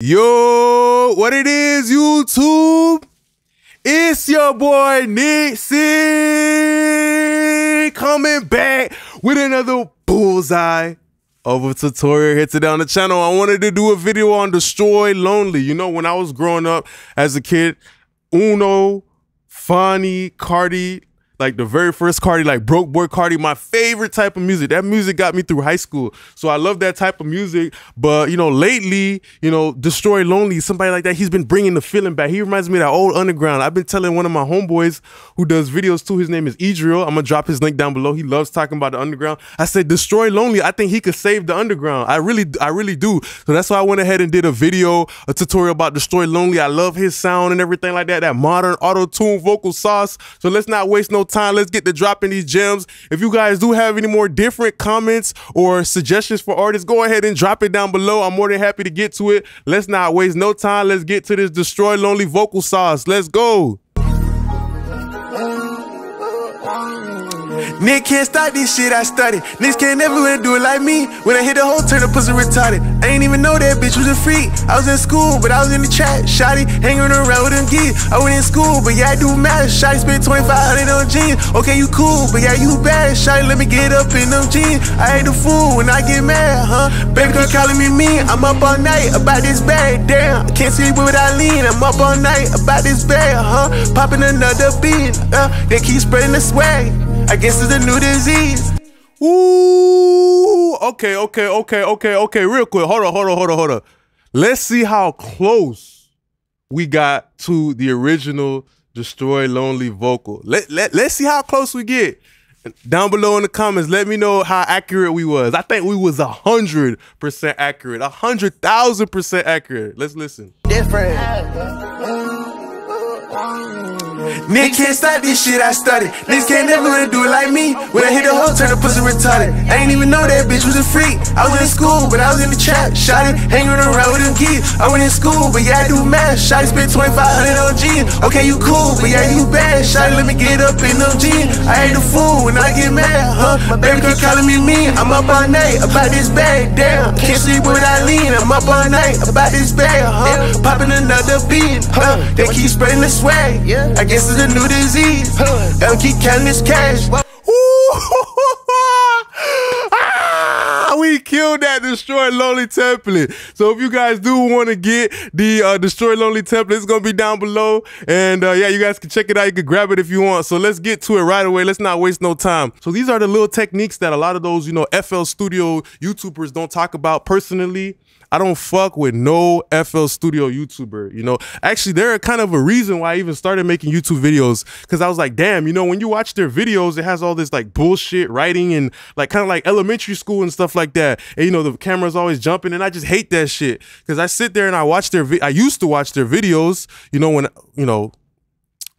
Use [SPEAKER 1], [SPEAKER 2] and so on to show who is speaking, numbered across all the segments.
[SPEAKER 1] Yo, what it is, YouTube? It's your boy Nixie coming back with another bullseye of a tutorial here today on the channel. I wanted to do a video on Destroy Lonely. You know, when I was growing up as a kid, Uno, Fonny, Cardi, like the very first Cardi, like Broke Boy Cardi, my favorite type of music. That music got me through high school. So I love that type of music. But, you know, lately, you know, Destroy Lonely, somebody like that, he's been bringing the feeling back. He reminds me of that old underground. I've been telling one of my homeboys who does videos too, his name is Idril. I'm going to drop his link down below. He loves talking about the underground. I said, Destroy Lonely, I think he could save the underground. I really do. So that's why I went ahead and did a tutorial about Destroy Lonely. I love his sound and everything like that, that modern auto-tune vocal sauce. So let's not waste no time. Let's get to dropping these gems. If you guys do have any more different comments or suggestions for artists, go ahead and drop it down below. I'm more than happy to get to it. Let's not waste no time. Let's get to this Destroy Lonely vocal sauce. Let's go. Nick can't stop this shit I started. Niggas can't never do it like me. When I hit the whole turn, the pussy retarded. I ain't even know that bitch was a freak. I was in school, but I was in the trap. Shotty hanging around with them geeks. I went in school, but yeah, I do math. Shotty spent 2,500 on jeans. Okay, you cool, but yeah, you bad. Shotty let me get up in them jeans. I ain't a fool when I get mad, huh? Baby keep calling me mean. I'm up all night about this bag. Damn, I can't sleep with I lean. I'm up all night about this bag, huh? Popping another bean. They keep spreading the swag. I guess it's a new disease. Ooh, okay. Real quick, hold on. Let's see how close we got to the original Destroy Lonely vocal. Let's see how close we get. Down below in the comments, let me know how accurate we was. I think we was 100% accurate, 100,000% accurate. Let's listen. Different. Nick can't stop this shit I started. Niggas can't never do it like me. When I hit the whole turn, the pussy retarded. I ain't even know that bitch was a freak. I was in school, but I was in the trap. Shotty hanging around with them geeks. I went in school, but yeah, I do math. Shotty spent 2,500 on jeans. Okay, you cool, but yeah, you bad. Shotty let me get up in them jeans. I ain't a fool when I get mad, huh? My baby keep calling me mean. I'm up all night about this bag. Damn, can't sleep with I lean. I'm up all night about this bag, huh? Popping another bean, huh? They keep spreading the swag. I guess it's a new disease. Don't keep counting this cash. We killed that Destroy Lonely template. So if you guys do want to get the Destroy Lonely template, it's going to be down below. And yeah, you guys can check it out. You can grab it if you want. So let's get to it right away. Let's not waste no time. So these are the little techniques that a lot of those, you know, FL Studio YouTubers don't talk about. Personally, I don't fuck with no FL Studio YouTuber, you know. Actually, they're kind of a reason why I even started making YouTube videos, because I was like, damn, you know, when you watch their videos, it has all this like bullshit writing and like kind of like elementary school and stuff like that. And you know, the camera's always jumping, and I just hate that shit, because I sit there and I watch I used to watch their videos, you know,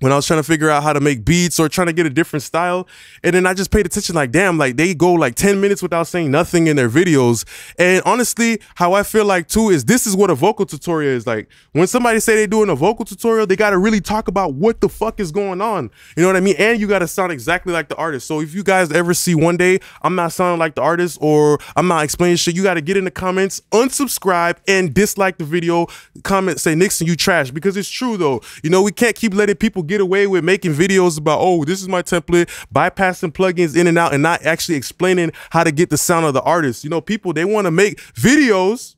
[SPEAKER 1] when I was trying to figure out how to make beats or trying to get a different style. And then I just paid attention, like, damn, like they go like 10 minutes without saying nothing in their videos. And honestly, how I feel like too is this is what a vocal tutorial is like. When somebody say they're doing a vocal tutorial, they got to really talk about what the fuck is going on. You know what I mean? And you got to sound exactly like the artist. So if you guys ever see one day I'm not sounding like the artist or I'm not explaining shit, you got to get in the comments, unsubscribe, and dislike the video. Comment, say, Nixon, you trash. Because it's true though. You know, we can't keep letting people get away with making videos about, oh, this is my template, bypassing plugins in and out, and not actually explaining how to get the sound of the artist. You know, people, they want to make videos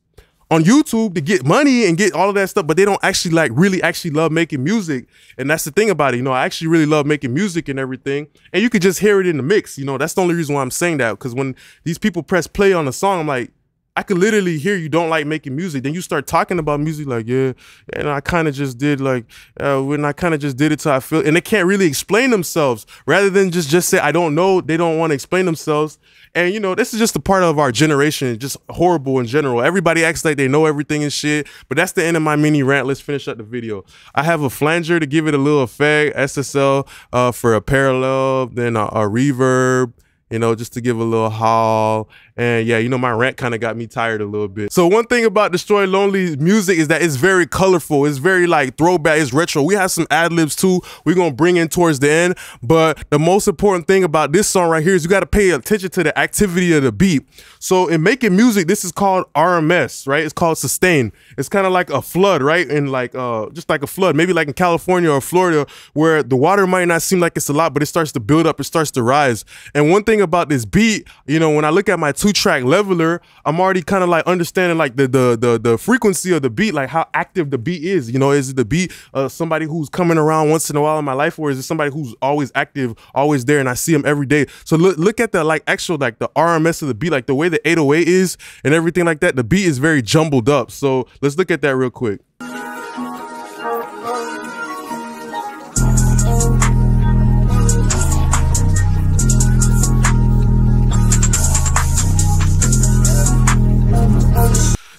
[SPEAKER 1] on YouTube to get money and get all of that stuff, but they don't actually like really actually love making music. And that's the thing about it. You know, I actually really love making music and everything. And you could just hear it in the mix. You know, that's the only reason why I'm saying that, because when these people press play on a song, I'm like, I could literally hear you don't like making music. Then you start talking about music like, yeah, and I kind of just did like, when I kind of just did it till I feel, and they can't really explain themselves. Rather than just say, I don't know, they don't want to explain themselves. And you know, this is just a part of our generation, just horrible in general. Everybody acts like they know everything and shit, but that's the end of my mini rant. Let's finish up the video. I have a flanger to give it a little effect, SSL for a parallel, then a reverb, you know, just to give a little haul. And yeah, you know, my rant kind of got me tired a little bit. So one thing about Destroy Lonely's music is that it's very colorful. It's very like throwback, it's retro. We have some ad-libs too we're gonna bring in towards the end. But the most important thing about this song right here is you gotta pay attention to the activity of the beat. So in making music, this is called RMS, right? It's called sustain. It's kind of like a flood, right? And like just like a flood, maybe like in California or Florida, where the water might not seem like it's a lot, but it starts to build up, it starts to rise. And one thing about this beat, you know, when I look at my 2-track leveler, I'm already kind of like understanding like the frequency of the beat, like how active the beat is. You know, is it the beat somebody who's coming around once in a while in my life, or is it somebody who's always active, always there, and I see them every day? So look at the like actual like the RMS of the beat, like the way the 808 is and everything like that. The beat is very jumbled up. So let's look at that real quick.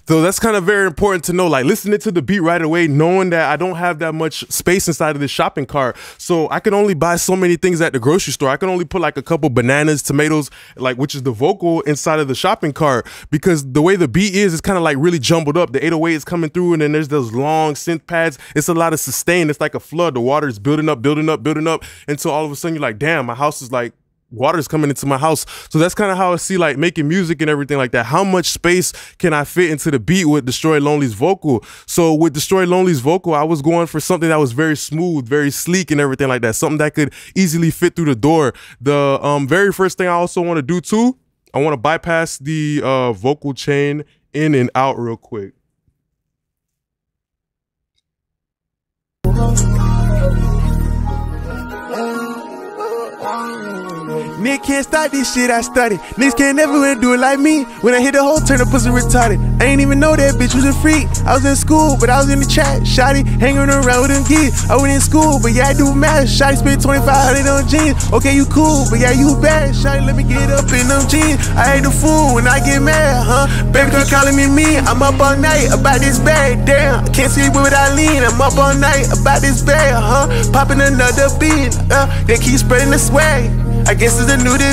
[SPEAKER 1] So that's kind of very important to know, like listening to the beat right away, knowing that I don't have that much space inside of this shopping cart. So I can only buy so many things at the grocery store. I can only put like a couple bananas, tomatoes, like which is the vocal inside of the shopping cart, because the way the beat is, it's kind of like really jumbled up. The 808 is coming through, and then there's those long synth pads. It's a lot of sustain. It's like a flood. The water is building up, building up, building up until all of a sudden you're like, damn, my house is like, water's coming into my house. So that's kind of how I see like making music and everything like that. How much space can I fit into the beat with Destroy Lonely's vocal? So with Destroy Lonely's vocal, I was going for something that was very smooth, very sleek and everything like that. Something that could easily fit through the door. The very first thing I also want to do too, I want to bypass the vocal chain in and out real quick.
[SPEAKER 2] Nigga can't stop this shit I studied. Niggas can't never do it like me. When I hit the hole, turn the pussy retarded. I ain't even know that bitch was a freak. I was in school, but I was in the chat. Shotty hanging around with them kids. I went in school, but yeah, I do math. Shotty spent 2,500 on jeans. Okay, you cool, but yeah, you bad. Shotty let me get up in them jeans. I ain't a fool when I get mad, huh? Baby girl calling me mean. I'm up all night about this bag. Damn, I can't sleep with I lean. I'm up all night about this bag, huh? Popping another beat. They keep spreading the swag. I guess it's the new day.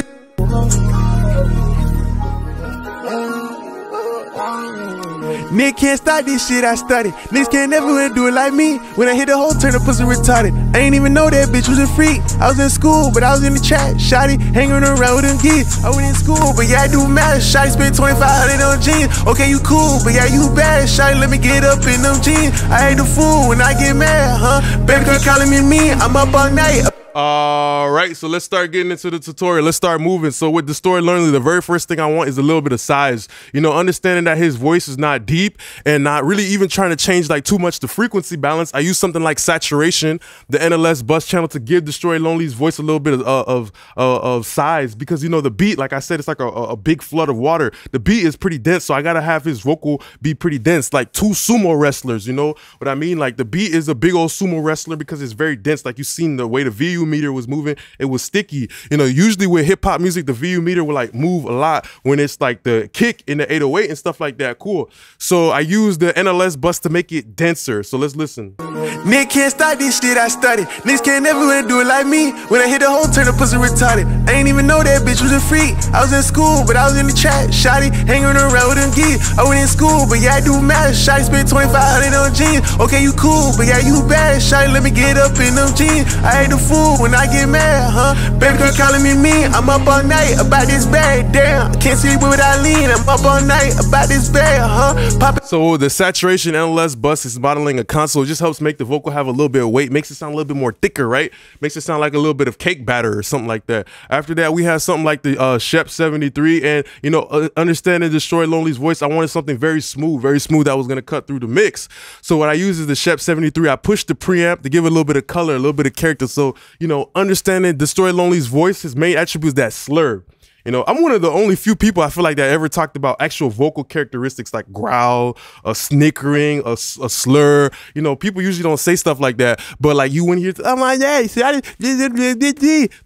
[SPEAKER 2] Nigga can't stop this shit I studied. Niggas can't never do it like me. When I hit the hole, turn the pussy retarded. I ain't even know that bitch was a freak. I was in school, but I was in the chat. Shotty hanging around with them kids. I went in school, but yeah, I do math. Shotty spent 2,500 on jeans. Okay, you cool, but yeah, you bad. Shotty let me get up in them jeans. I ain't a fool when I get mad, huh? Baby girl calling me mean. I'm up all night.
[SPEAKER 1] All right, so let's start getting into the tutorial. Let's start moving. So with Destroy Lonely, the very first thing I want is a little bit of size. You know, understanding that his voice is not deep and not really even trying to change like too much the frequency balance. I use something like saturation, the NLS bus channel, to give Destroy Lonely's voice a little bit of size, because, you know, the beat, like I said, it's like a big flood of water. The beat is pretty dense, so I gotta have his vocal be pretty dense, like two sumo wrestlers. You know what I mean? Like the beat is a big old sumo wrestler because it's very dense. Like you've seen the way the VU meter was moving, it was sticky. You know, usually with hip hop music, the VU meter will like move a lot when it's like the kick in the 808 and stuff like that. Cool. So I use the NLS bus to make it denser. So let's listen.
[SPEAKER 2] Nigga can't stop this shit I studied. Niggas can't never do it like me. When I hit the hole, turn the pussy retarded. I ain't even know that bitch was a freak. I was in school, but I was in the chat. Shotty hanging around with them kids. I went in school, but yeah, I do math. Shotty spent 2,500 on jeans. Okay, you cool, but yeah, you bad. Shotty let me get up in them jeans. I ain't a fool when I get mad, huh? Baby girl calling me mean. I'm up all night about this bag. Damn, I can't sleep with I lean. I'm up all night about this bag, huh?
[SPEAKER 1] So the saturation NLS bus is modeling a console. It just helps make the vocal have a little bit of weight, makes it sound a little bit more thicker, right? Makes it sound like a little bit of cake batter or something like that. After that, we have something like the Shep 73, and you know, understanding Destroy Lonely's voice, I wanted something very smooth that was gonna cut through the mix. So what I use is the Shep 73. I pushed the preamp to give it a little bit of color, a little bit of character. So, you know, understanding Destroy Lonely's voice, his main attribute is that slur. You know, I'm one of the only few people I feel like that ever talked about actual vocal characteristics like growl, a snickering, a slur. You know, people usually don't say stuff like that, but like you when you hear, oh my god,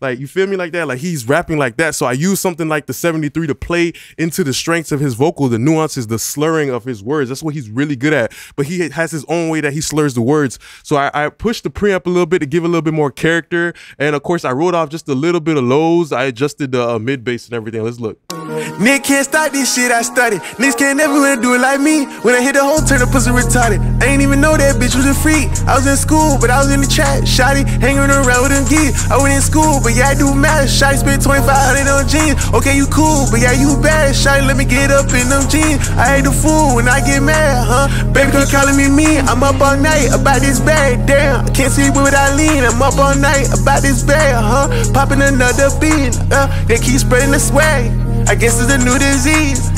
[SPEAKER 1] like you feel me like that, like he's rapping like that. So I use something like the 73 to play into the strengths of his vocal, the nuances, the slurring of his words. That's what he's really good at. But he has his own way that he slurs the words. So I pushed the preamp a little bit to give a little bit more character, and of course I wrote off just a little bit of lows. I adjusted the mid bass bass and everything. Let's look.
[SPEAKER 2] Nigga can't stop this shit I started. Niggas can't never wanna do it like me. When I hit the whole turn the pussy retarded. I ain't even know that bitch was a freak. I was in school, but I was in the trap. Shotty hanging around with them geeks. I went in school, but yeah, I do math. Shotty spent 2,500 on jeans. Okay, you cool, but yeah, you bad. Shotty let me get up in them jeans. I hate the fool when I get mad, huh? Baby girl calling me mean. I'm up all night about this bag. Damn, I can't sleep with I lean. I'm up all night about this bag, huh? Popping another bean. They keep spreading the swag. I guess it's a new disease.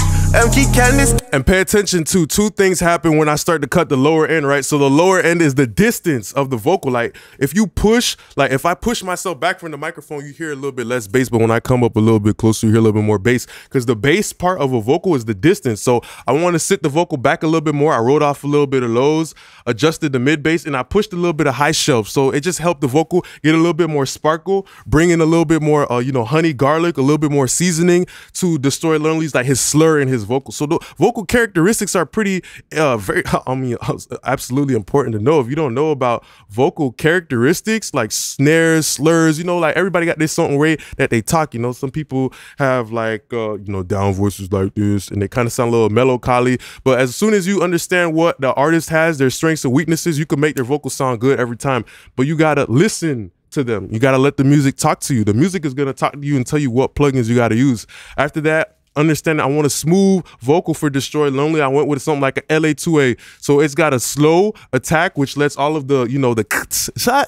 [SPEAKER 2] Keep counting this.
[SPEAKER 1] And pay attention to two things happen when I start to cut the lower end, right? So the lower end is the distance of the vocal. Like if you push, like if I push myself back from the microphone, you hear a little bit less bass, but when I come up a little bit closer, you hear a little bit more bass, because the bass part of a vocal is the distance. So I want to sit the vocal back a little bit more. I wrote off a little bit of lows, adjusted the mid bass, and I pushed a little bit of high shelf. So it just helped the vocal get a little bit more sparkle, bring in a little bit more, you know, honey garlic, a little bit more seasoning to Destroy Lonely's, like his slur in his vocal. So the vocal characteristics are pretty, absolutely important to know. If you don't know about vocal characteristics like snares, slurs, you know, like everybody got this certain way that they talk. You know, some people have like, you know, down voices like this, and they kind of sound a little melancholy. But as soon as you understand what the artist has, their strengths and weaknesses, you can make their vocal sound good every time. But you gotta listen to them. You gotta let the music talk to you. The music is gonna talk to you and tell you what plugins you gotta use. After that, understand that I want a smooth vocal for Destroy Lonely. I went with something like an LA2A. So it's got a slow attack, which lets all of the, you know, the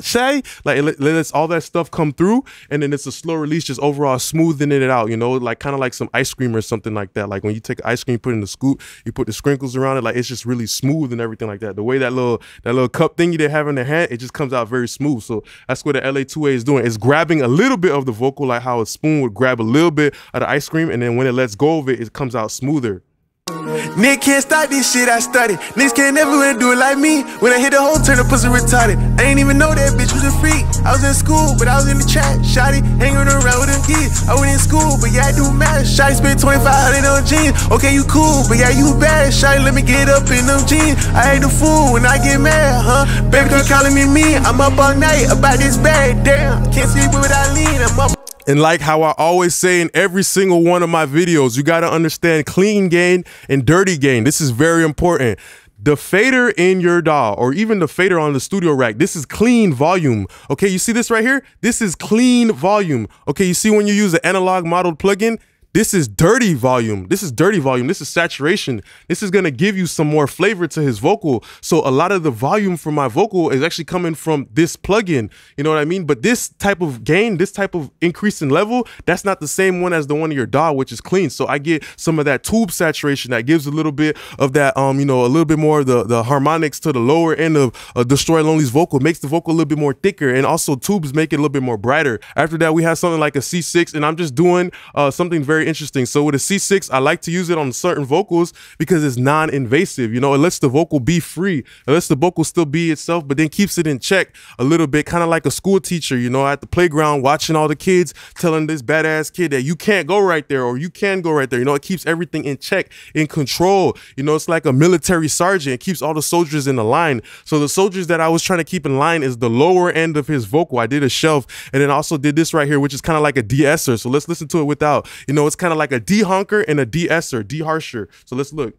[SPEAKER 1] shay, like it lets all that stuff come through. And then it's a slow release, just overall smoothing it out, you know, like kind of like some ice cream or something like that. Like when you take ice cream, put it in the scoop, you put the sprinkles around it, like it's just really smooth and everything like that. The way that little cup thingy they have in their hand, it just comes out very smooth. So that's what the LA2A is doing. It's grabbing a little bit of the vocal, like how a spoon would grab a little bit of the ice cream, and then when it lets go of it, it comes out smoother.
[SPEAKER 2] Nigga can't stop this shit I started. Niggas can't never wanna do it like me. When I hit the whole turn the pussy retarded. I ain't even know that bitch was a freak. I was in school, but I was in the trap. Shotty hanging around with them kids. I went in school, but yeah, I do math. Shotty spent 2,500 on jeans. Okay, you cool, but yeah, you bad. Shotty let me get up in them jeans. I hate the fool when I get mad, huh? Baby girl calling me mean. I'm up all night about this bag. Damn, can't sleep with I lean. I'm up.
[SPEAKER 1] And like how I always say in every single one of my videos, you got to understand clean gain and dirty gain. This is very important. The fader in your DAW, or even the fader on the studio rack, this is clean volume. Okay, you see this right here? This is clean volume. Okay, you see when you use the analog modeled plugin, this is dirty volume. This is dirty volume. This is saturation. This is going to give you some more flavor to his vocal. So a lot of the volume from my vocal is actually coming from this plugin. You know what I mean? But this type of gain, this type of increase in level, that's not the same one as the one in your DAW, which is clean. So I get some of that tube saturation that gives a little bit of that, you know, a little bit more of the harmonics to the lower end of Destroy Lonely's vocal, makes the vocal a little bit more thicker, and also tubes make it a little bit more brighter. After that, we have something like a C6, and I'm just doing something very interesting. So with a C6, I like to use it on certain vocals because it's non-invasive. You know, it lets the vocal be free. It lets the vocal still be itself, but then keeps it in check a little bit, kind of like a school teacher, you know, at the playground, watching all the kids, telling this badass kid that you can't go right there, or you can go right there. You know, it keeps everything in check, in control. You know, it's like a military sergeant. It keeps all the soldiers in the line. So the soldiers that I was trying to keep in line is the lower end of his vocal. I did a shelf, and then also did this right here, which is kind of like a de-esser. So let's listen to it without, you know, it's kind of like a de-honker and a de-esser, de-harsher. So let's look.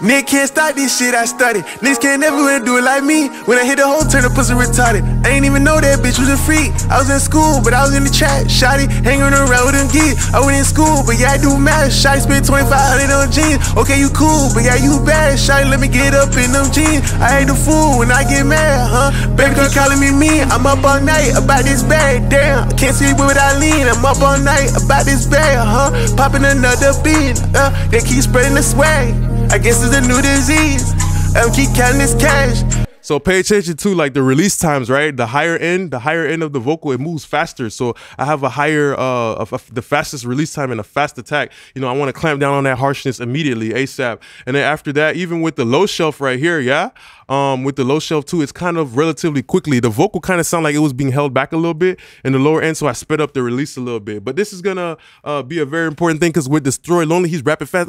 [SPEAKER 2] Nigga can't stop this shit I started. Niggas can't never wanna do it like me. When I hit the whole turn the pussy retarded. I ain't even know that bitch was a freak. I was in school, but I was in the trap. Shotty hanging around with them geeks. I went in school, but yeah, I do math. Shotty spent 2,500 on jeans. Okay, you cool, but yeah, you bad. Shotty let me get up in them jeans. I hate the fool when I get mad, huh? Baby girl calling me mean. I'm up all night about this bag. Damn, I can't sleep with I lean. I'm up all night about this bag, huh? Popping another bean. They keep spreading the swag. I guess it's a new disease. Keep counting this cash.
[SPEAKER 1] So pay attention to like the release times, right? The higher end of the vocal, it moves faster. So I have a higher, the fastest release time and a fast attack. You know, I want to clamp down on that harshness immediately, ASAP. And then after that, even with the low shelf right here, yeah, with the low shelf too, it's kind of relatively quickly. The vocal kind of sound like it was being held back a little bit in the lower end, so I sped up the release a little bit. But this is gonna be a very important thing, because with Destroy Lonely, he's rapping fast.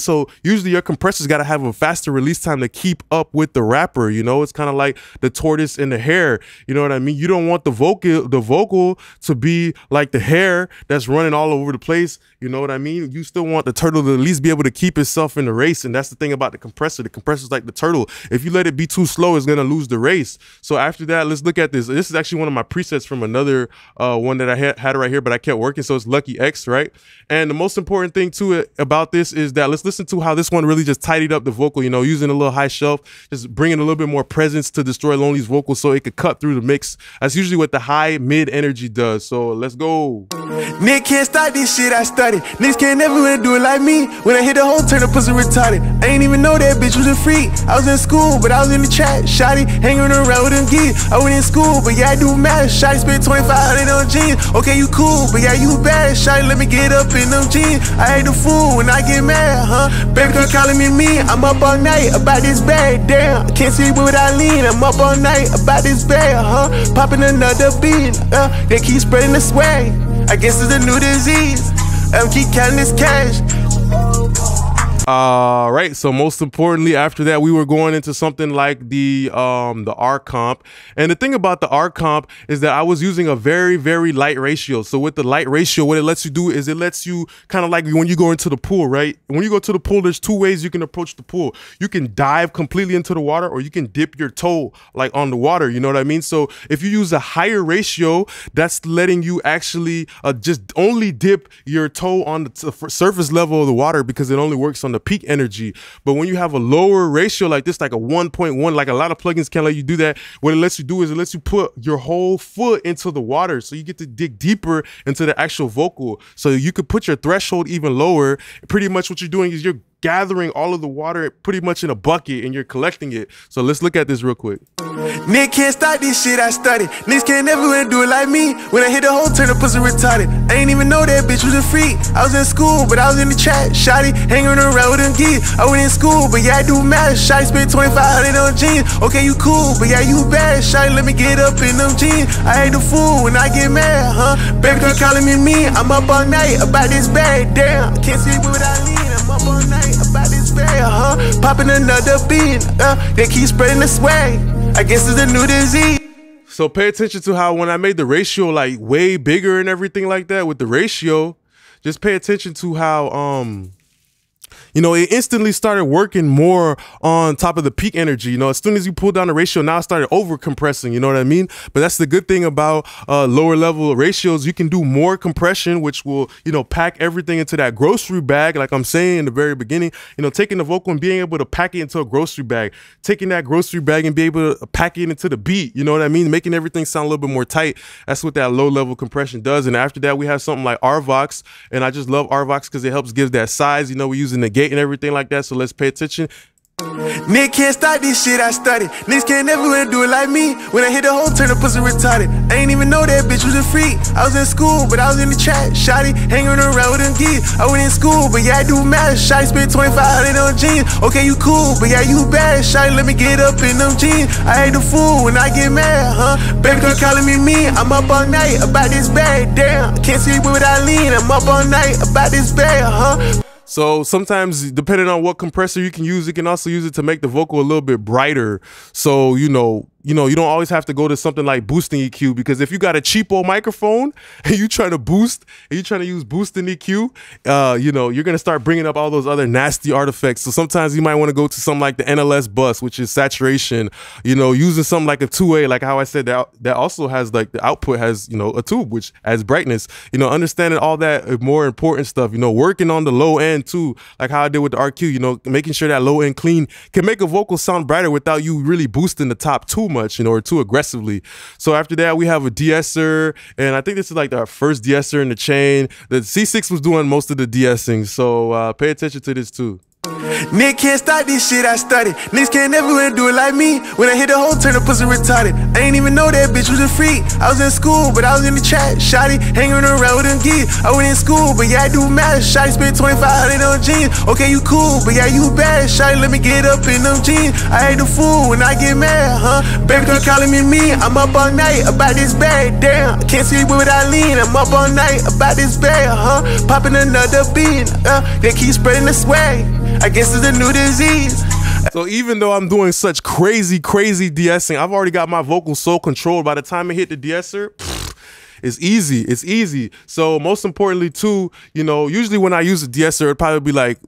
[SPEAKER 1] So usually your compressors gotta have a faster release time to keep up up with the rapper, you know? It's kind of like the tortoise and the hare, you know what I mean? You don't want the vocal to be like the hare that's running all over the place, you know what I mean? You still want the turtle to at least be able to keep itself in the race, and that's the thing about the compressor. The compressor is like the turtle. If you let it be too slow, it's gonna lose the race. So after that, let's look at this. This is actually one of my presets from another one that I had right here, but I kept working, so it's YEAT, right? And the most important thing to it about this is that let's listen to how this one really just tidied up the vocal, you know, using a little high shelf, just bringing a little bit more presence to Destroy Lonely's vocal so it could cut through the mix. That's usually what the high mid energy does. So let's go.
[SPEAKER 2] Nigga can't start this shit I started. Niggas can't never wanna do it like me. When I hit the hole, turn the pussy retarded. I ain't even know that bitch was a freak. I was in school, but I was in the trap. Shotty hanging around with them geeks. I went in school, but yeah, I do math. Shotty spent 2,500 on jeans. Okay, you cool, but yeah, you bad. Shotty let me get up in them jeans. I ain't the fool when I get mad, huh? Baby keep calling me mean. I'm up all night about this bag. Damn, I can't sleep with I lean. I'm up all night about this bag, huh? Popping another bean. They keep spreading the swag. I guess it's a new disease. Keep counting this cash.
[SPEAKER 1] Right, so most importantly, after that, we were going into something like the R comp. And the thing about the R comp is that I was using a very, very light ratio. So with the light ratio, what it lets you do is it lets you kind of like when you go into the pool, right? When you go to the pool, there's two ways you can approach the pool. You can dive completely into the water, or you can dip your toe like on the water, you know what I mean? So if you use a higher ratio, that's letting you actually just only dip your toe on the surface level of the water, because it only works on the peak energy. But when you have a lower ratio like this, like a 1.1, like a lot of plugins can't let you do that, what it lets you do is it lets you put your whole foot into the water, so you get to dig deeper into the actual vocal. So you could put your threshold even lower. Pretty much what you're doing is you're gathering all of the water pretty much in a bucket and you're collecting it. So let's look at this real quick.
[SPEAKER 2] Nigga can't start this shit I started. Niggas can't never wanna do it like me. When I hit the hole, turn the pussy retarded. I ain't even know that bitch was a freak. I was in school, but I was in the trap. Shotty hanging around with them geeks. I went in school, but yeah, I do math. Shotty spent 2,500 on jeans. Okay, you cool, but yeah, you bad. Shotty let me get up in them jeans. I ain't the fool when I get mad, huh? Baby keep calling me mean. I'm up all night about this bag. Damn, I can't sleep with I lean. I'm up all night about this bag, huh? Popping another bean. They keep spreading the swag. I guess it's a new disease.
[SPEAKER 1] So pay attention to how when I made the ratio like way bigger and everything like that with the ratio, just pay attention to how you know, it instantly started working more on top of the peak energy. You know, as soon as you pull down the ratio, now it started over compressing, you know what I mean? But that's the good thing about lower level ratios. You can do more compression, which will, you know, pack everything into that grocery bag. Like I'm saying in the very beginning, you know, taking the vocal and being able to pack it into a grocery bag, taking that grocery bag and be able to pack it into the beat, you know what I mean? Making everything sound a little bit more tight. That's what that low level compression does. And after that, we have something like RVox. And I just love RVox because it helps give that size. You know, we're using the gate and everything like that, so let's pay attention.
[SPEAKER 2] Nigga can't start this shit I started. Niggas can't never wanna do it like me. When I hit the hole, turn the pussy retarded. I ain't even know that bitch was a freak. I was in school, but I was in the trap. Shotty hanging around with them geeks. I went in school, but yeah, I do math. Shotty spent 2,500 on jeans. Okay, you cool, but yeah, you bad. Shotty let me get up in them jeans. I ain't the fool when I get mad, huh? Baby keep calling me mean. I'm up all night about this bag. Damn, I can't sleep with I lean. I'm up all night about this bag, huh?
[SPEAKER 1] So sometimes, depending on what compressor you can use, you can also use it to make the vocal a little bit brighter. So, you know, you don't always have to go to something like boosting EQ, because if you got a cheapo microphone and you trying to boost and you trying to use boosting EQ, you know, you're going to start bringing up all those other nasty artifacts. So sometimes you might want to go to something like the NLS bus, which is saturation, you know, using something like a 2A, like how I said, that also has like the output has, you know, a tube, which adds brightness, you know, understanding all that more important stuff, you know, working on the low end too, like how I did with the RQ, you know, making sure that low end clean can make a vocal sound brighter without you really boosting the top too much, you know, or too aggressively. So after that, we have a de-esser, and I think this is like our first de-esser in the chain. The C6 was doing most of the de-essing, so pay attention to this too.
[SPEAKER 2] Nigga can't start this shit I started. Niggas can't never wanna do it like me. When I hit the hole, turn the pussy retarded. I ain't even know that bitch was a freak. I was in school, but I was in the trap. Shotty hanging around with them geeks. I went in school, but yeah, I do math. Shotty spent 2,500 on jeans. Okay, you cool, but yeah, you bad. Shotty let me get up in them jeans. I ain't the fool when I get mad, huh? Baby keep calling me mean. I'm up all night about this bag. Damn, I can't sleep with I lean. I'm up all night about this bag, huh? Popping another bean. They keep spreading the swag. I guess it's a new disease.
[SPEAKER 1] So even though I'm doing such crazy de-essing, I've already got my vocals so controlled. By the time I hit the de-esser, it's easy. It's easy. So most importantly too, you know, usually when I use a de-esser, it'd probably be like,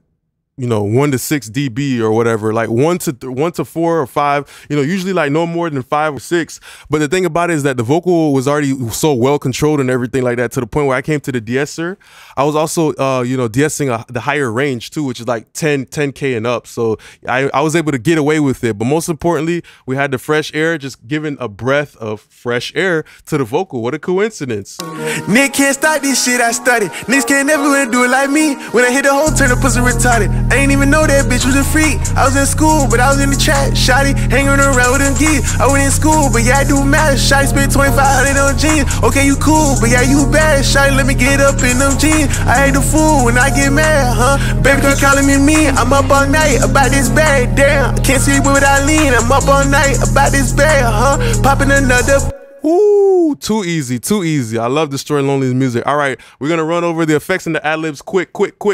[SPEAKER 1] you know, 1 to 6 dB or whatever, like 1 to 4 or 5, you know, usually like no more than 5 or 6. But the thing about it is that the vocal was already so well controlled and everything like that, to the point where I came to the de-esser. I was also, you know, de-essing the higher range too, which is like 10K and up. So I was able to get away with it. But most importantly, we had the fresh air, just giving a breath of fresh air to the vocal. What a coincidence.
[SPEAKER 2] Nick can't stop this shit I studied. Niggas can't never do it like me. When I hit the whole turn, the pussy retarded. I ain't even know that bitch was a freak. I was in school, but I was in the trap. Shotty hanging around with them geeks. I went in school, but yeah, I do math. Shotty spent 2,500 on jeans. Okay, you cool, but yeah, you bad. Shotty let me get up in them jeans. I hate the fool when I get mad, huh? Baby girl calling me mean. I'm up all night about this bag. Damn, I can't sleep with I lean. I'm up all night about this bag, huh? Popping another.
[SPEAKER 1] Ooh, too easy, too easy. I love Destroy Lonely's music. All right, we're gonna run over the effects and the ad-libs quick.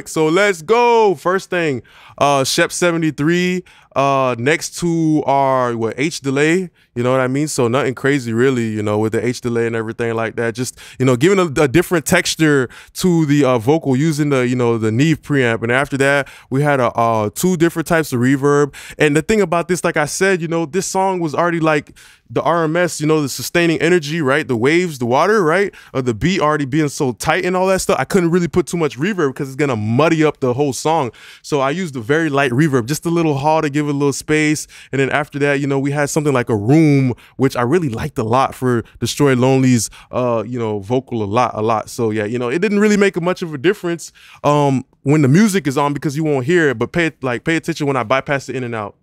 [SPEAKER 1] So let's go. First thing, Shep 73 next to our H delay, you know what I mean? So nothing crazy really, you know, with the H delay and everything like that. Just, you know, giving a different texture to the vocal using the, you know, the Neve preamp. And after that, we had 2 different types of reverb. And the thing about this, like I said, you know, this song was already like the RMS, you know, the sustaining energy, right? The waves, the water, right? The beat already being so tight and all that stuff. I couldn't really put too much reverb because it's gonna muddy up the whole song. So I used a very light reverb, just a little hall to give it a little space. And then after that, you know, we had something like a room, which I really liked a lot for Destroy Lonely's, you know, vocal a lot. So yeah, you know, it didn't really make much of a difference when the music is on because you won't hear it, but pay attention when I bypass it in and out.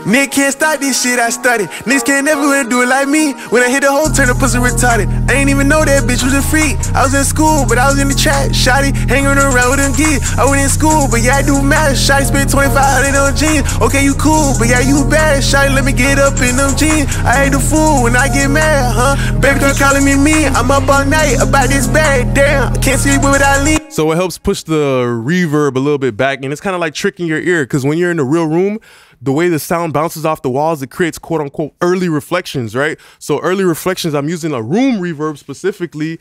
[SPEAKER 2] Nick can't stop this shit I studied. Niggas can't never do it like me. When I hit the whole turn, the pussy retarded. I ain't even know that bitch was a freak. I was in school, but I was in the trap. Shotty hanging around with them geeks. I went in school, but yeah, I do math. Shotty spent 2,500 on jeans. Okay, you cool, but yeah, you bad. Shotty let me get up in them jeans. I hate the fool when I get mad, huh? Baby girl calling me mean. I'm up all night about this bag. Damn, I can't sleep with I lean.
[SPEAKER 1] So it helps push the reverb a little bit back, and it's kind of like tricking your ear, because when you're in the real room, the way the sound bounces off the walls, it creates quote unquote early reflections, right? So early reflections, I'm using a room reverb specifically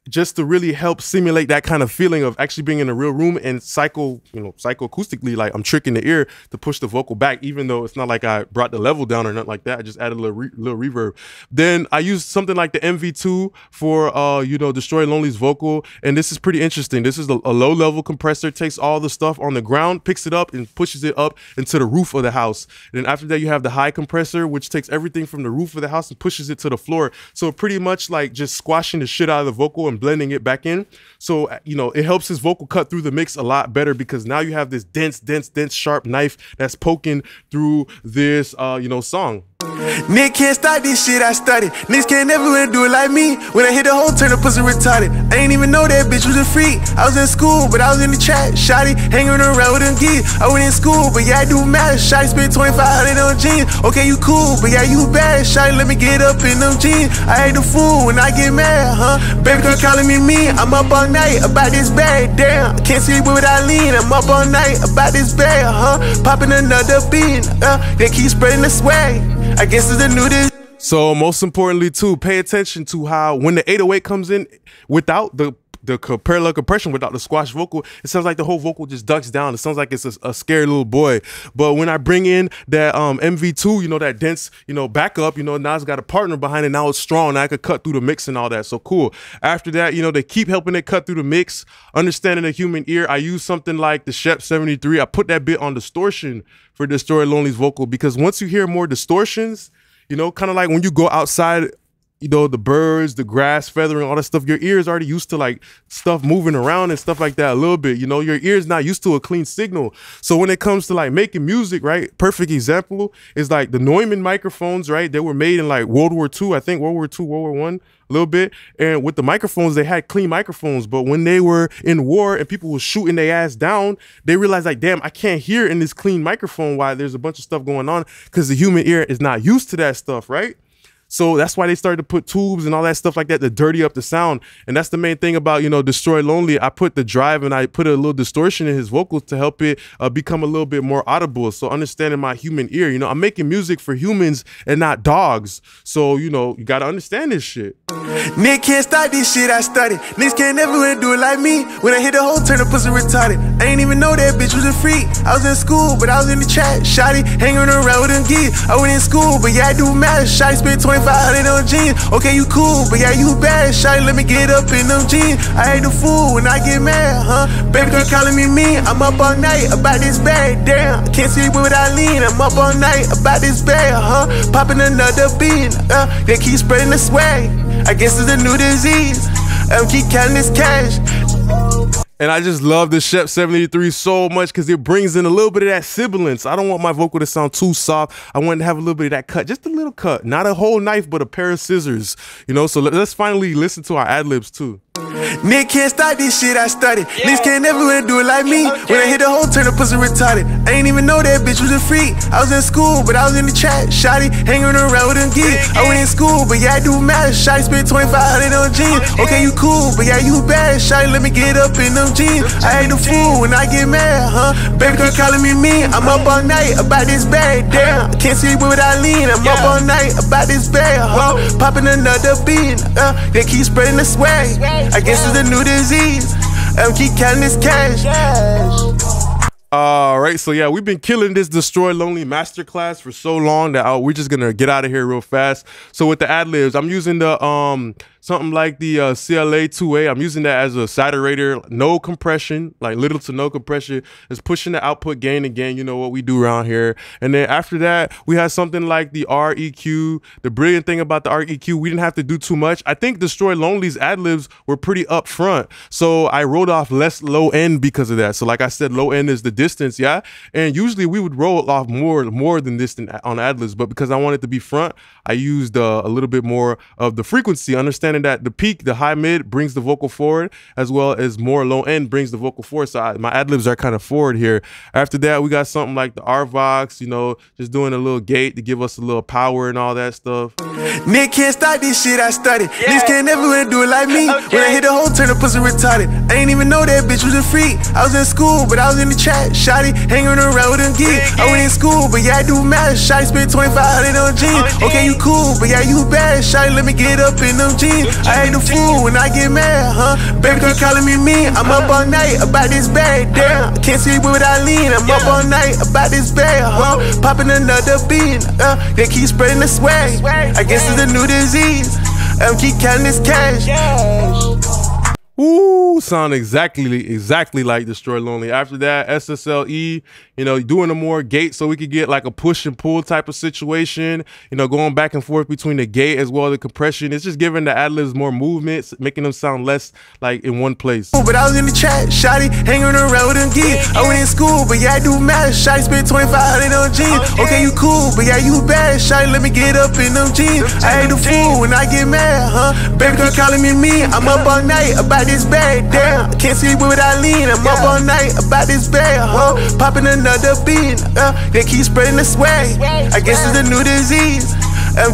[SPEAKER 1] just to really help simulate that kind of feeling of actually being in a real room and psychoacoustically, like I'm tricking the ear to push the vocal back, even though it's not like I brought the level down or nothing like that. I just added a little reverb. Then I used something like the MV2 for, you know, Destroy Lonely's vocal. And this is pretty interesting. This is a low level compressor, takes all the stuff on the ground, picks it up and pushes it up into the roof of the house. And then after that, you have the high compressor, which takes everything from the roof of the house and pushes it to the floor. So pretty much like just squashing the shit out of the vocal and blending it back in. So, you know, it helps his vocal cut through the mix a lot better because now you have this dense, sharp knife that's poking through this, you know, song.
[SPEAKER 2] Nick can't stop this shit I studied. Niggas can't never do it like me. When I hit the whole turn, the pussy retarded. I ain't even know that bitch was a freak. I was in school, but I was in the trap. Shotty hanging around with them geeks. I went in school, but yeah, I do math. Shotty spent 2,500 on jeans. Okay, you cool, but yeah, you bad. Shotty let me get up in them jeans. I hate the fool when I get mad, huh? Baby girl calling me mean. I'm up all night about this bag. Damn, I can't sleep with I lean. I'm up all night about this bag, huh? Popping another bean. They keep spreading the swag. I guess it's the nudist.
[SPEAKER 1] So most importantly too, pay attention to how when the 808 comes in without the parallel compression, without the squash vocal, it sounds like the whole vocal just ducks down. It sounds like it's a scary little boy. But when I bring in that MV2, you know, that dense, you know, backup, you know, now it's got a partner behind it. Now it's strong. Now I could cut through the mix and all that. So cool. After that, you know, they keep helping it cut through the mix. Understanding the human ear, I use something like the Shep 73. I put that bit on distortion for Destroy Lonely's vocal, because once you hear more distortions, you know, kind of like when you go outside, you know, the birds, the grass feathering, all that stuff, your ear is already used to like stuff moving around and stuff like that a little bit, you know, your ear is not used to a clean signal. So when it comes to like making music, right, perfect example is like the Neumann microphones, right? They were made in like World War II, I think World War II, World War I, a little bit. And with the microphones, they had clean microphones, but when they were in war and people were shooting their ass down, they realized like, damn, I can't hear in this clean microphone while there's a bunch of stuff going on, because the human ear is not used to that stuff, right? So that's why they started to put tubes and all that stuff like that to dirty up the sound. And that's the main thing about, you know, Destroy Lonely. I put the drive and I put a little distortion in his vocals to help it become a little bit more audible. So understanding my human ear, you know, I'm making music for humans and not dogs. So, you know, you got to understand this shit.
[SPEAKER 2] Nigga can't start this shit I started. Niggas can't never do it like me. When I hit the hole, turn the pussy retarded. I ain't even know that bitch was a freak. I was in school, but I was in the trap. Shotty hanging around with them geeks. I went in school, but yeah, I do math. Shotty spent 2,500 on jeans. Okay, you cool, but yeah, you bad. Shotty let me get up in them jeans. I ain't the fool when I get mad, huh? Baby keep calling me mean. I'm up all night about this bag. Damn, I can't sleep with I lean. I'm up all night about this bag, huh? Popping another bean. They keep spreading the swag. I guess it's a new disease. Keep counting this cash.
[SPEAKER 1] And I just love the Shep 783 so much because it brings in a little bit of that sibilance. I don't want my vocal to sound too soft. I want to have a little bit of that cut, just a little cut, not a whole knife, but a pair of scissors, you know? So let's finally listen to our ad-libs too.
[SPEAKER 2] Nigga can't start this shit I started. Niggas can't never do it like me. When I hit the hole, turn the pussy retarded. I ain't even know that bitch was a freak. I was in school, but I was in the trap. Shotty hanging around with them geeks. I went in school, but yeah, I do math. Shotty spent 2,500 on jeans. Okay, you cool, but yeah, you bad. Shotty let me get up in them jeans. I ain't the fool when I get mad, huh? Baby keep calling me mean. I'm up all night about this bag. Damn, I can't sleep with I lean. I'm up all night about this bag, huh? Popping another bean. They keep spreading the swag. I guess it's a new disease. Keep counting this cash.
[SPEAKER 1] All right, so yeah, we've been killing this Destroy Lonely masterclass for so long that we're just gonna get out of here real fast. So with the ad-libs, I'm using the something like the CLA 2A. I'm using that as a saturator, no compression, like little to no compression. It's pushing the output gain again, you know what we do around here. And then after that, we have something like the REQ. The brilliant thing about the REQ, we didn't have to do too much. I think Destroy Lonely's ad-libs were pretty upfront, so I wrote off less low end because of that. So like I said, low end is the distance, yeah? And usually we would roll off more than this on ad-libs, but because I wanted to be front, I used a little bit more of the frequency, understanding that the peak, the high mid brings the vocal forward, as well as more low end brings the vocal forward. So my ad-libs are kind of forward here. After that, we got something like the RVox, you know, just doing a little gate to give us a little power and all that stuff.
[SPEAKER 2] Nigga can't start this shit I started. Niggas can't never do it like me. When I hit the hole, turn the pussy retarded. I ain't even know that bitch was a freak. I was in school, but I was in the trap. Shotty hanging around with them geeks. I went in school, but yeah, I do math. Shotty spent 2,500 on jeans. Okay, you cool, but yeah, you bad. Shotty let me get up in them jeans. I ain't the fool when I get mad, huh? Baby keep calling me mean. I'm up all night about this bag. Damn, I can't sleep with I lean. I'm up all night about this bag, huh? Popping another bean. They keep spreading the swag. I guess it's a new disease. Keep counting this cash.
[SPEAKER 1] Ooh, sound exactly like Destroy Lonely. After that, SSLE, you know, doing a more gate so we could get like a push and pull type of situation, you know, going back and forth between the gate as well as the compression. It's just giving the ad-libs more movements, making them sound less like in one place.
[SPEAKER 2] But I was in the trap, Shotty hanging around with them geeks. I went in school, but yeah, I do math. Shotty spent 2,500 on jeans. Okay, you cool, but yeah, you bad. Shotty let me get up in them jeans. I ain't the fool when I get mad, huh? Baby keep calling me mean. I'm up all night about this bag. Damn, I can't sleep with I lean. I'm up all night about this bag, huh? Popping another bean. They keep spreading the swag. I guess it's a new disease.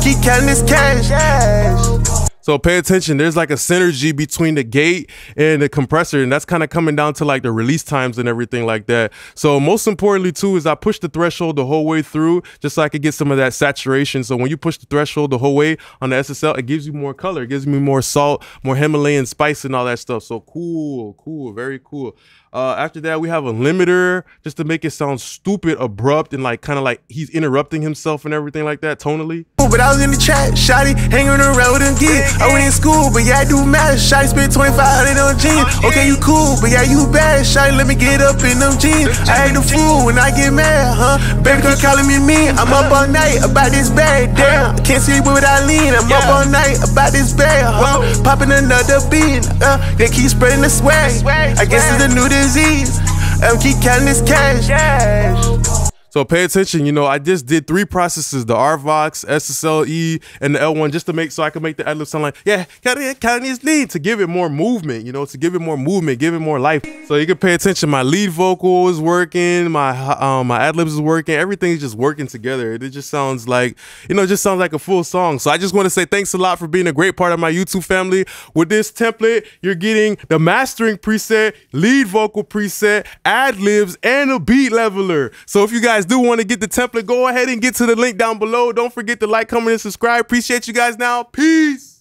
[SPEAKER 2] Keep counting this cash.
[SPEAKER 1] So pay attention, there's like a synergy between the gate and the compressor, and that's kind of coming down to like the release times and everything like that. So most importantly too is I push the threshold the whole way through just so I could get some of that saturation. So when you push the threshold the whole way on the SSL, it gives you more color, it gives me more salt, more Himalayan spice and all that stuff. So cool, very cool. After that, we have a limiter just to make it sound stupid, abrupt, and like kind of like he's interrupting himself and everything like that tonally.
[SPEAKER 2] But I was in the trap, Shotty hanging around with them geeks. I went in school, but yeah, I do math. Shotty spent 2,500 on jeans. Okay, you cool, but yeah, you bad. Shotty let me get up in them jeans. I ain't the fool when I get mad, huh? Baby keep calling me mean. I'm up all night about this bag. Damn, I can't sleep with I lean. I'm up all night about this bag, huh? Popping another bean. They keep spreading the swag. I guess it's a new disease. Keep counting this cash.
[SPEAKER 1] So pay attention, you know, I just did 3 processes, the RVox, SSLE, and the L1, just to make, so I can make the ad-lib sound like, yeah, kind of lead, to give it more movement, you know, to give it more movement, give it more life. So you can pay attention, my lead vocal is working, my ad-libs is working, everything is just working together. It just sounds like, you know, it just sounds like a full song. So I just want to say thanks a lot for being a great part of my YouTube family. With this template, you're getting the mastering preset, lead vocal preset, ad-libs, and a beat leveler. So if you guys do want to get the template, go ahead and get to the link down below. Don't forget to like, comment, and subscribe. Appreciate you guys now. Peace.